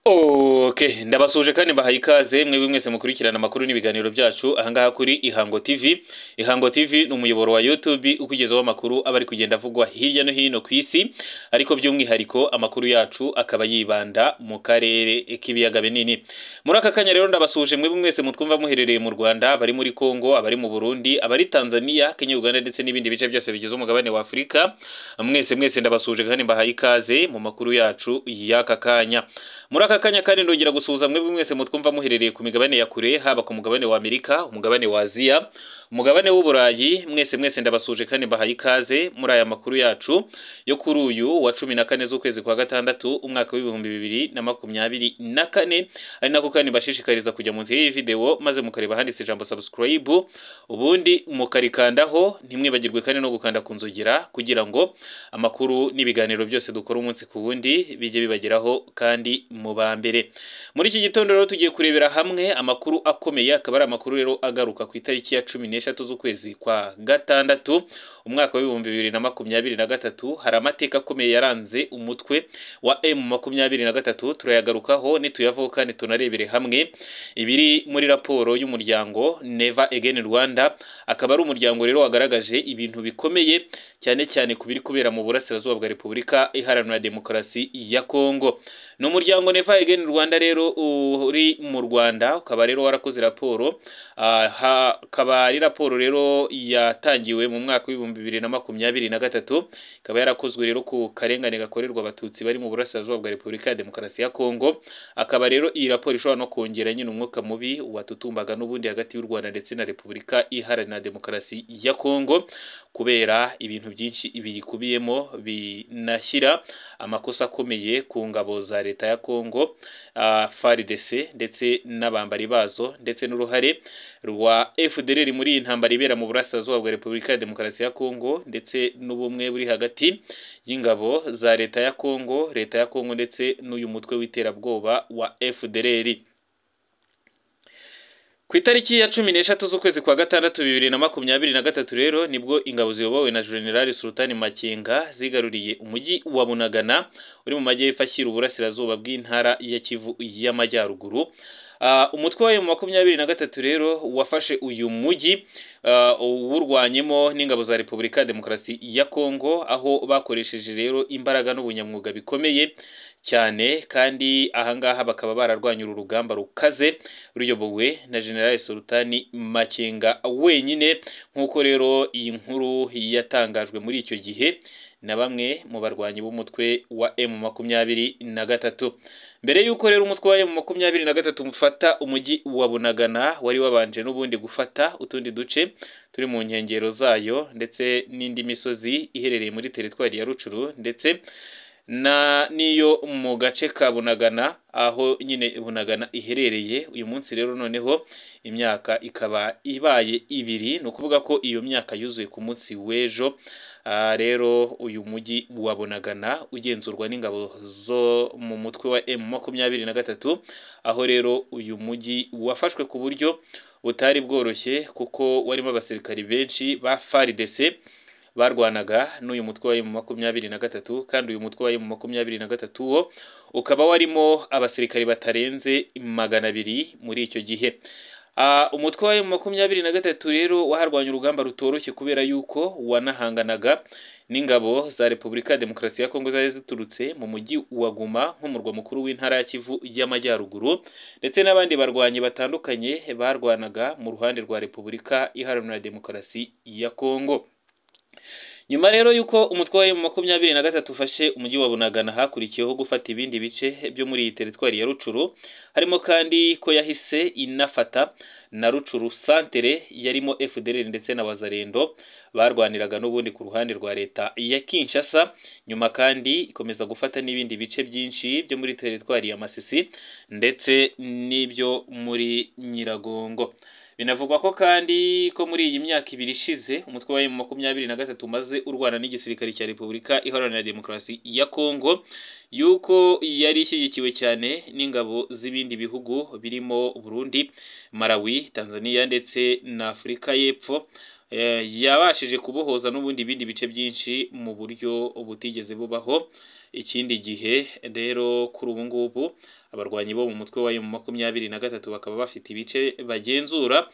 Okay, ndabasuje kandi mbahaye ikaze mwebwe mwese mukurikirana amakuru n'ibiganiro byacu ahangaha kuri Ihango TV. Ihango TV ni umuyoboro wa YouTube ukugezaho amakuru abari kugenda avugwa hirya no hino ku isi, ariko by'umwihariko amakuru yacu akaba yibanda mu karere k'ibiyaga binini. Muri aka kanya rero ndabasuje mwebwe mwese mutwumva muherereye mu Rwanda, bari muri Kongo, abari mu Burundi, abari Tanzania, Kenya, Uganda ndetse n'ibindi bice byose bigize umugabane wa Afrika. Mwese ndabasuje kandi mbahaye ikaze mu makuru yacu y'aka kanya. Muri aka kanya kandi ndongera gusuhuza mwebwe mwese mutwumva muherereye ku migabane ya kure, haba ku mugabane wa Amerika, umugabane wa Aziya, umugabane w'Uburayi. Mwese ndabasuje kandi mbahaye ikaze muri aya makuru yacu yo kuri uyu wa 14 z'ukwezi kwa gatandatu umwaka w'ibihumbi 2024, ari nako kandi bashishikariza kujya munsi y'iyi video maze mukareba handitse ijambo subscribe, ubundi mukarikandaho. Ntimwibagirwe kandi no gukanda kunzogera kugira ngo amakuru n'ibiganiro byose dukora umunsi ku wundi bijye bibageraho kandi mu bambere. Muri iki gitondo rero tugiye kurebera hamwe amakuru akomeye, akaba ari amakuru rero agaruka ku itariki ya 13 z'ukwezi kwa gatandatu umwaka w'ibihumbi 2023. Hari amateka akomeye yaranze umutwe wa M23, turayagarukaho nituyavuga kandi tunarebere hamwe ibiri muri raporo y'umuryango Never Again Rwanda. Akaba ari umuryango rero wagaragaje ibintu bikomeye cyane cyane kubiri kubera mu burasirazuba bwa Repubulika Iharanira Demokarasi ya Kongo. No muryango Never Again Rwanda rero uri mu Rwanda ukaba rero warakoze raporo, akaba ari raporo rero yatangiwe mu mwaka w'ibihumbi 2023, ikaba yarakozwe rero ku karengane gakorerwa abatutsi bari mu burasirazuba bwa Repubulika ya Demokarasi ya Kongo. Akaba rero iyi raporo ishobora no kongera nyine umwuka mubi watutumbaga n'ubundi hagati y'u Rwanda ndetse na Repubulika Iharanira Demokarasi ya Kongo, kubera ibintu byinshi biyikubiyemo binashyira amakosa akomeye ku ngabo za leta ya Kongo, FARDC ndetse n'abambari bazo, ndetse n'uruhare rwa FDLR muri iyi ntambara ibera mu burasirazuba bwa Repubulika ya Demokarasi ya Kongo, ndetse n'ubumwe buri hagati y'ingabo za leta ya Kongo ndetse n'uyu mutwe w'iterabwoba wa FDLR. Ku itariki ya 13 z'ukwezi kwa gatandatu 2023 rero nibwo ingabo ziyobowe na General Sultan Makenga zigaruriye umujyi wa Bunagana uri mu majyepfo ashyira uburasirazuba bw'intara ya Kivu y'Amajyaruguru. Umutwe wa M23 rero wafashe uyu mujyi wurwanyemo n'ingabo za Repubulika ya Demokarasi ya Kongo, aho bakoresheje rero imbaraga n'ubunyamwuga bikomeye cyane, kandi ahangaha bakaba bararwanya uru rugamba rukaze ruyobowe na General Sultan Makenga wenyine, nk'uko rero iyi nkuru yatangajwe muri icyo gihe na bamwe mu barwanyi b'umutwe wa M23. Mbere yuko rero umutwe wa M23 mufata umujyi wa Bunagana, wari wabanje n'ubundi gufata utundi duce turi mu nkengero zayo ndetse n'indi misozi iherereye muri teritwari ya Rucuru ndetse niyo mu gace ka Bunagana, aho nyine Bunagana iherereye. Uyu munsi rero noneho imyaka ikaba ibaye 2, no kuvuga ko iyo myaka yuzuye ku munsi w'ejo. Rero uyu mujyi wa Bunagana ugenzurwa n'ingabo zo mu mutwe wa M23, aho rero uyu mujyi wafashwe ku buryo butari bworoshye, kuko warimo abasirikari benshi ba FARDC barwanaga n'uyu mutwe wa M23, kandi uyu mutwe wa M23 wo ukaba warimo abasirikari batarenze 200 muri icyo gihe. Umutwe wa M23 rero waharwanya urugamba rutoroshye kubera yuko wanahanganaga n'ingabo za Repubulika ya Demokarasi ya Kongo zari ziturutse mu mujyi wa Goma nk'umurwa mukuru w'intara ya Kivu y'Amajyaruguru, ndetse n'abandi barwanyi batandukanye barwanaga mu ruhande rwa Repubulika Iharanira Demokarasi ya Kongo. Nyuma rero yuko umutwe wa M23 ufashe umujyi wa Bunagana, hakurikiyeho gufata ibindi bice byo muri iyi teritwari ya Rucuru, harimo kandi ko yahise inafata na Rucuru Centre yarimo FDLR ndetse na Wazalendo barwaniraga n'ubundi ku ruhande rwa leta ya Kinshasa. Nyuma kandi ikomeza gufata n'ibindi bice byinshi byo muri teritwari ya Masisi ndetse n'ibyo muri Nyiragongo. Binavugwa ko kandi ko muri iyi myaka 2 ishize umutwe wa M23 umaze urwana n'igisirikare cya Repubulika Iharanira Demokarasi ya Kongo, yuko yari ishyigikiwe cyane n'ingabo z'ibindi bihugu birimo Burundi, Malawi, Tanzania ndetse na Afurika y'Epfo. Yabashije kubohoza n'ubundi bindi bice byinshi mu buryo butigeze bubaho. ikindi gihe rero kuri ubu ngubu abarwanyi bo mu mutwe wa M23 bakaba bafite ibice bagenzura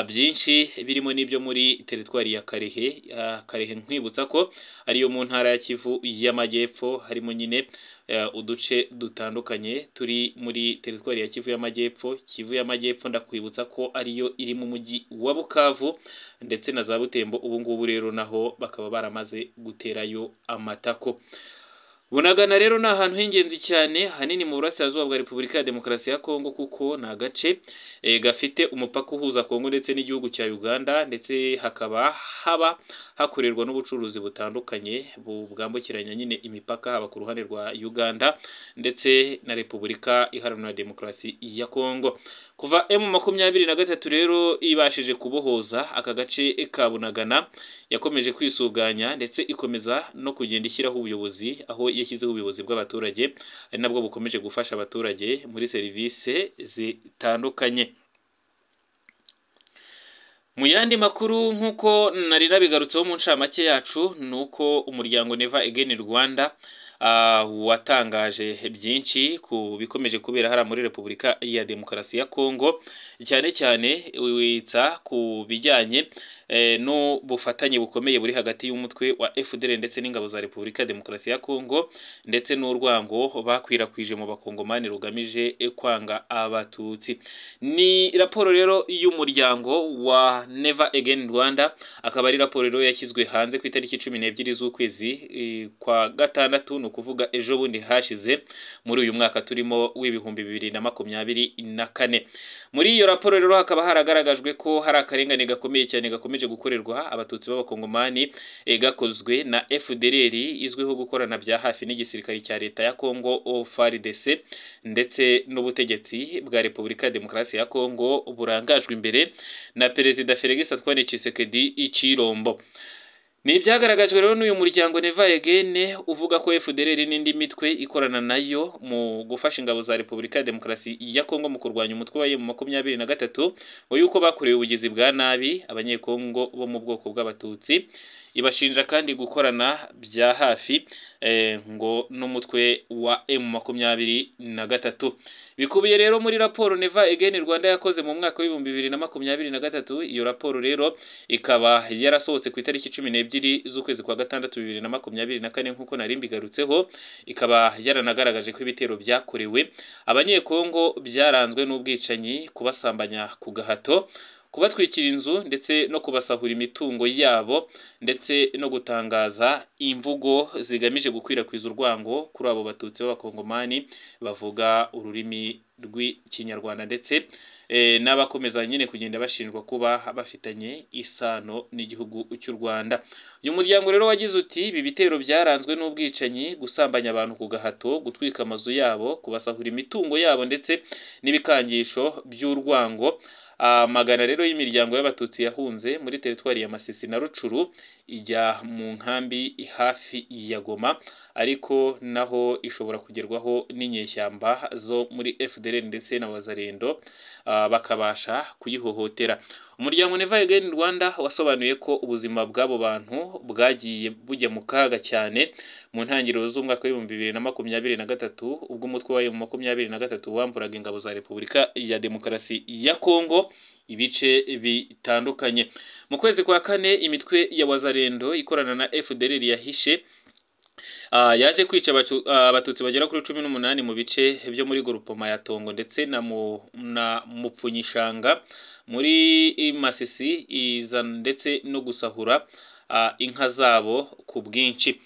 byinshi birimo n'ibyo muri teritwari ya Karehe. Karehe nkwibutsa ko ariyo mu ntara ya Kivu y'Amajyepfo, harimo nyine uduce dutandukanye turi muri teritwari ya Kivu y'Amajyepfo. Kivu y'Amajyepfo ndakwibutsa ko ariyo iri mu mujyi wa Bukavu ndetse na za Butembo. Ubu ngubu rero naho bakaba baramaze guterayo amatako. Bunagana rero ni ahantu h'ingenzi cyane hanini mu burasirazuba bwa Repubulika ya Demokarasi ya Kongo, kuko ni agace gafite umupaka uhuza Kongo ndetse n'igihugu cya Uganda, ndetse hakaba hakorerwa n'ubucuruzi butandukanye bwambukiranya nyine imipaka, haba ku ruhande rwa Uganda ndetse na Repubulika Iharanira Demokarasi ya Kongo. Kuva M23 rero ibashije kubohoza aka gace ka Bunagana, yakomeje kwisuganya ndetse ikomeza no kugenda ishyiraho ubuyobozi, aho yashyizeho ubuyobozi bw'abaturage ari nabwo bukomeje gufasha abaturage muri serivisi zitandukanye. Mu yandi makuru nk'uko nari nabigarutseho mu ncamake yacu, ni uko umuryango Never Again Rwanda watangaje byinshi ku bikomeje kubera hara muri Repubulika ya Demokarasi ya Kongo, cyane cyane witsa ku bijyanye n'ubufatanye bukomeye buri hagati y'umutwe wa FDL ndetse n'ingabo za Repubulika ya Demokarasi ya Kongo, ndetse n'urwango bakwirakwije mu bakongomani rugamije kwanga abatutsi. Ni raporo rero y'umuryango wa Never Again Rwanda, akaba ari raporo rero yashyizwe hanze ku itariki 12 z'ukwezi kwa gatandatu, ukuvuga ejo bundi hashize muri uyu mwaka turimo w'ibihumbi 2024. Muri iyo raporo rero hakaba haragaragajwe ko hari akarengane gakomeye cyane gakomeje gukorerwa abatutsi b'abakongomani gakozwe na FDLR izwiho gukorana bya hafi n'igisirikare cya leta ya Kongo FARDC ndetse n'ubutegetsi bwa Repubulika ya Demokarasi ya Kongo burangajwe imbere na Perezida Félix Antoine Tshisekedi Tshilombo. Ni ibyagaragajwe rero n'uyu muryango Never Again uvuga ko FDLR n'indi mitwe ikorana nayo mu gufasha ingabo za Repubulika ya Demokarasi ya Kongo mu kurwanya umutwe wa M23, ngo yuko bakorewe ubugizi bwa nabi abanyekongo bo mu bwoko bw'abatutsi. Ibashinja kandi gukorana bya hafi ngo n'umutwe wa M23. Bikubiye rero muri raporo Never Again Rwanda yakoze mu mwaka w'ibihumbi 2023. Iyo raporo rero ikaba yarasohotse ku itariki 12 z'ukwezi kwa gatandatu 2024 nk'uko nari mbigarutseho. Ikaba yaranagaragaje ko ibitero byakorewe abanyekongo byaranzwe n'ubwicanyi, kubasambanya ku gahato, kubatwikira inzu ndetse no kubasahura imitungo yabo, ndetse no gutangaza imvugo zigamije gukwirakwiza urwango kuri abo batutsi b'abakongomani bavuga ururimi rw'ikinyarwanda, ndetse n'abakomeza nyine kugenda bashinjwa kuba bafitanye isano n'igihugu cy'u Rwanda. Uyu muryango rero wagize uti ibi bitero byaranzwe n'ubwicanyi, gusambanya abantu ku gahato, gutwika amazu yabo, kubasahura imitungo yabo ndetse n'ibikangisho by'urwango. Magana rero y'imiryango y'abatutsi yahunze muri teritwari ya Masisi na Rucuru ijya mu nkambi hafi ya Goma, ariko naho ishobora kugerwaho n'inyeshyamba zo muri FDL ndetse na Wazalendo bakabasha kuyihohotera. Umuryango Never Again Rwanda wasobanuye ko ubuzima bw'abo bantu bwagiye bujya mu kaga cyane mu ntangiriro z'umwaka wa 2023, ubwo umutwe wa M23 wamburaga ingabo za Repubulika ya Demokarasi ya Kongo ibice bitandukanye. Mu kwezi kwa kane imitwe ya Wazalendo ikorana na FDL yahishe yaje kwica abatutsi bagera kuri 18 mu bice byo muri Groupement ya Tongo ndetse na Mupfunyishanga muri Masisi, ndetse no gusahura inka zabo ku bwinshi.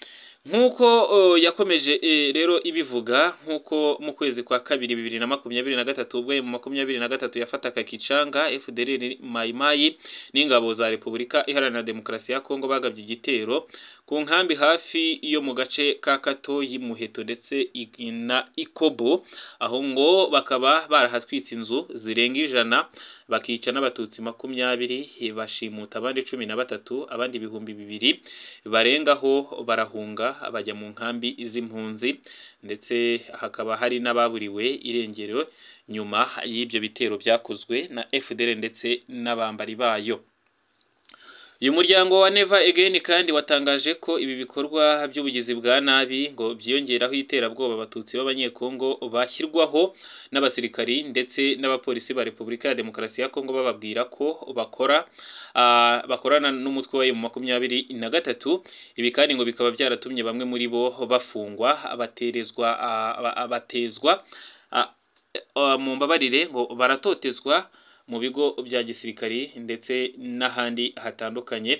Nk'uko yakomeje rero ibivuga, nk'uko mu kwezi kwa kabiri 2023 ubwo M23 yafataga Kicanga, FDL Mayimayi n'ingabo za Repubulika Iharanira Demokarasi ya Kongo bagabye igitero ku nkambi hafi yo mu gace ka Kato y'Imuheto ndetse na Ikobo, aho ngo bakaba barahatwitse inzu zirenga 100, bakica n'abatutsi 20, bashimuta abandi 13, abandi 2,000 barengaho barahunga bajya mu nkambi z'impunzi, ndetse hakaba hari n'ababuriwe irengero nyuma y'ibyo bitero byakozwe na FDL ndetse n'abambari bayo. uyu muryango wa Never Again kandi watangaje ko ibi bikorwa by'ubugizi bwa nabi ngo byiyongeraho iterabwoba abatutsi b'abanyekongo bashyirwaho n'abasirikari ndetse n'abapolisi ba Repubulika ya Demokarasi ya Kongo bababwira ko bakorana n'umutwe wa M23. Ibi kandi ngo bikaba byaratumye bamwe muri bo bafungwa abatezwa mu mbabarire ngo baratotezwa mu bigo bya gisirikari ndetse n'ahandi hatandukanye,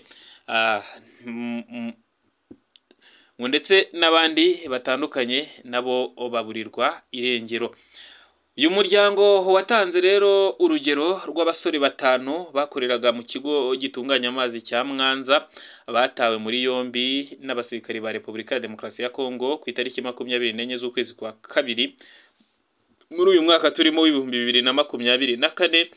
ndetse n'abandi batandukanye nabo baburirwa irengero. Uyu muryango watanze rero urugero rw'abasore 5 bakoreraga mu kigo gitunganya amazi cya Mwanza batawe muri yombi n'abasirikari ba Repubulika ya Demokarasi ya Kongo ku itariki 24 z'ukwezi kwa kabiri muri uyu mwaka turimo w'2024,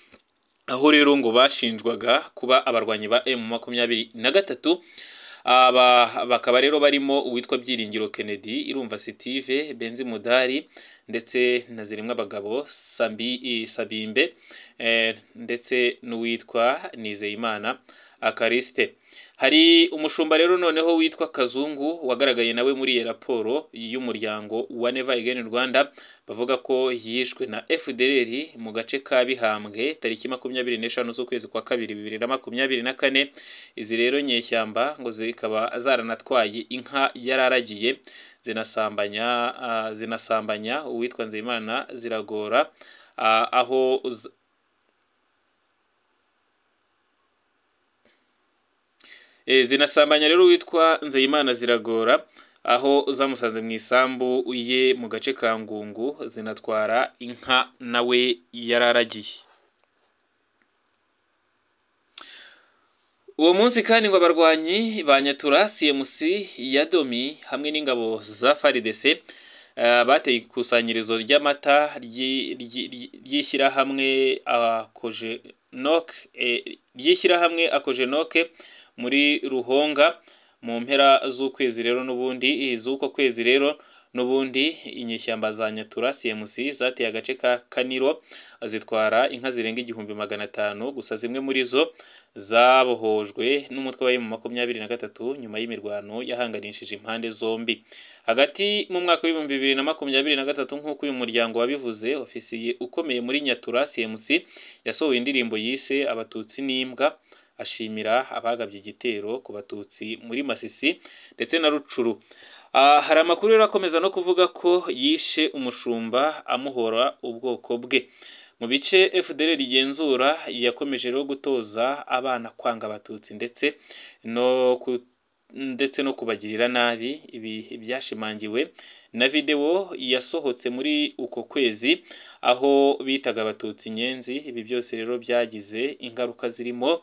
aho rero ngo bashinjwaga kuba abarwanyi ba M23. Bakaba rero barimo uwitwa Byiringiro Kennedy, Irumva Steve, Benzi Mudari ndetse na Zirimwa Abagabo Sabimbe ndetse n'uwitwa Nizeyimana Akariste. Hari umushumba rero noneho witwa Kazungu wagaragaye nawe muri iyi raporo y'umuryango wa Never Again Rwanda, bavuga ko yishwe na FDLR mu gace ka Bihambwe tariki 25 z'ukwezi kwa kabiri 2024. Izi rero nyeshyamba ngo zikaba zaranatwaye inka yararagiye zinasambanya uwitwa Nzeyimana Ziragora, aho zinasambanya rero witwa Nzeyimana Ziragora, aho zamusanze mu isambu ye mu gace ka Ngungu zinatwara inka nawe yararagiye. Uwo munsi kandi ngo abarwanyi ba Nyatura CMC ya Domi hamwe n'ingabo za FARDC bateye ikusanyirizo ry'amata ry'ishyirahamwe Akojenoke muri Ruhonga mu mpera z'ukwezi rero n'ubundi inyeshyamba za Nyatura CMC zateye agace ka Kaniro zitwara inka zirenga 1500, gusa zimwe muri zo zabohojwe n'umutwe wa M23 nyuma y'imirwano yahanganishije impande zombi. Hagati mu mwaka w'2023 nk'uko uyu muryango wabivuze, ofisiye ukomeye muri Nyatura CMC yasohoye indirimbo yise Abatutsi n'imbwa, ashimira abagabye igitero ku batutsi muri Masisi ndetse na Rucuru. Hari amakuru rero akomeza no kuvuga ko yishe umushumba amuhora ubwoko bwe. Mu bice FDLR igenzura yakomeje rero gutoza abana kwanga abatutsi ndetse no kubagirira nabi. Ibi byashimangiwe na video yasohotse muri uko kwezi aho bitaga abatutsi inyenzi. Ibi byose rero byagize ingaruka zirimo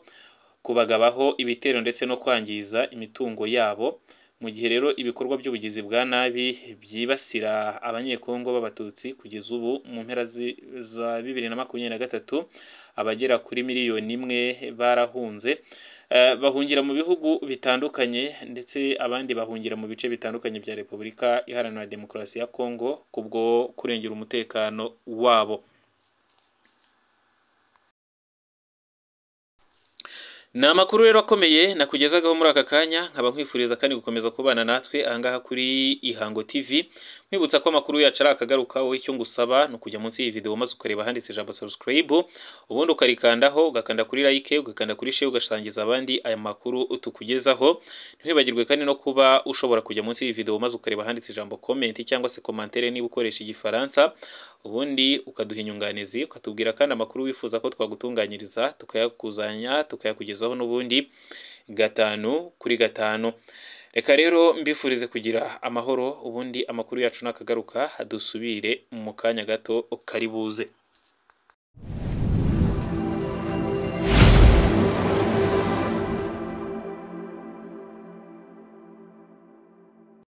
kubagabaho ibitero ndetse no kwangiza imitungo yabo. Mu gihe rero ibikorwa by'ubugizi bwa nabi byibasira abanyekongo b'abatutsi kugeza ubu mu mpera za 2023 abagera kuri 1 miliyoni barahunze, bahungira mu bihugu bitandukanye ndetse abandi bahungira mu bice bitandukanye bya Repubulika Iharanira Demokarasi ya Kongo kubwo kurengera umutekano wabo. Ni amakuru rero akomeye nakugezagaho muri aka kanya, nkaba nkwifuriza kandi gukomeza kubana natwe ahangaha kuri Ihango TV. Nkwibutsa ko amakuru yacu ari akagaruka, wowe icyo ngusaba ni ukujya munsi y'iyi video maze ukareba handitse ijambo subscribe, ubundi ukarikandaho, ugakanda kuri like, ugakanda kuri share, ugasangiza abandi aya makuru tukugezaho. Ntiwibagirwe kandi no kuba ushobora kujya munsi y'iyi video maze ukareba handitse ijambo comment cyangwa se commentaire niba ukoresha Igifaransa, ubundi ukaduha inyunganizi, ukatubwira kandi amakuru wifuza ko twagutunganyiriza tukayakuzanya tukayakugezaho n'ubundi 5 kuri 5. Reka rero mbifurize kugira amahoro, ubundi amakuru yacu nakagaruka dusubire mu kanya gato karibuze.